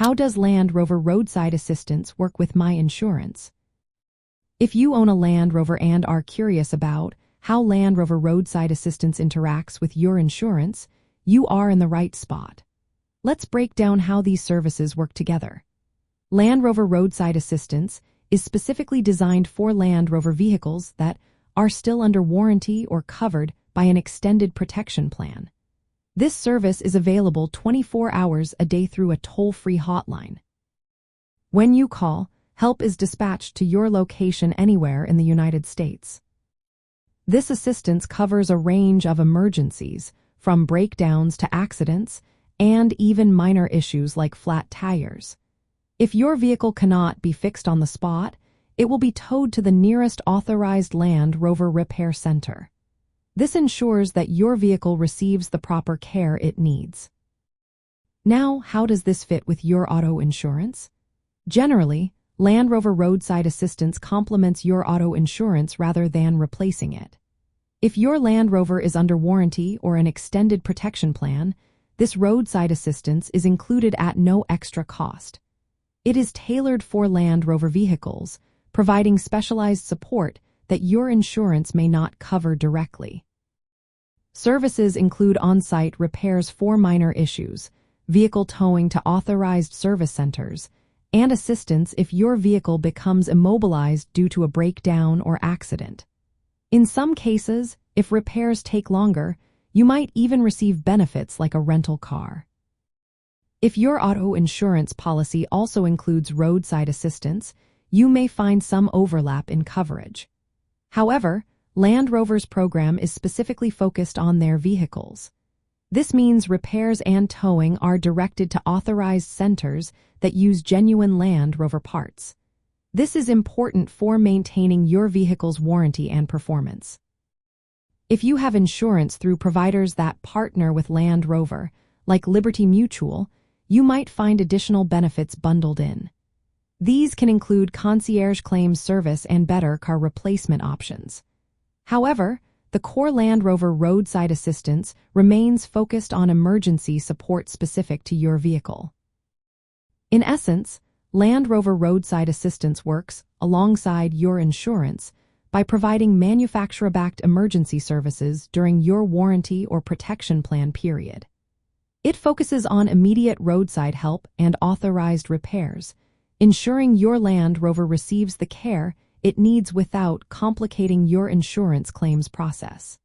How does Land Rover Roadside Assistance work with my insurance? If you own a Land Rover and are curious about how Land Rover Roadside Assistance interacts with your insurance, you are in the right spot. Let's break down how these services work together. Land Rover Roadside Assistance is specifically designed for Land Rover vehicles that are still under warranty or covered by an extended protection plan. This service is available 24 hours a day through a toll-free hotline. When you call, help is dispatched to your location anywhere in the United States. This assistance covers a range of emergencies, from breakdowns to accidents, and even minor issues like flat tires. If your vehicle cannot be fixed on the spot, it will be towed to the nearest authorized Land Rover repair center. This ensures that your vehicle receives the proper care it needs. Now, how does this fit with your auto insurance? Generally, Land Rover Roadside Assistance complements your auto insurance rather than replacing it. If your Land Rover is under warranty or an extended protection plan, this roadside assistance is included at no extra cost. It is tailored for Land Rover vehicles, providing specialized support that your insurance may not cover directly. Services include on-site repairs for minor issues, vehicle towing to authorized service centers, and assistance if your vehicle becomes immobilized due to a breakdown or accident. In some cases, if repairs take longer, you might even receive benefits like a rental car. If your auto insurance policy also includes roadside assistance, you may find some overlap in coverage. However, Land Rover's program is specifically focused on their vehicles. This means repairs and towing are directed to authorized centers that use genuine Land Rover parts. This is important for maintaining your vehicle's warranty and performance. If you have insurance through providers that partner with Land Rover, like Liberty Mutual, you might find additional benefits bundled in. These can include concierge claims service and better car replacement options. However, the core Land Rover Roadside Assistance remains focused on emergency support specific to your vehicle. In essence, Land Rover Roadside Assistance works alongside your insurance by providing manufacturer-backed emergency services during your warranty or protection plan period. It focuses on immediate roadside help and authorized repairs, ensuring your Land Rover receives the care it needs without complicating your insurance claims process.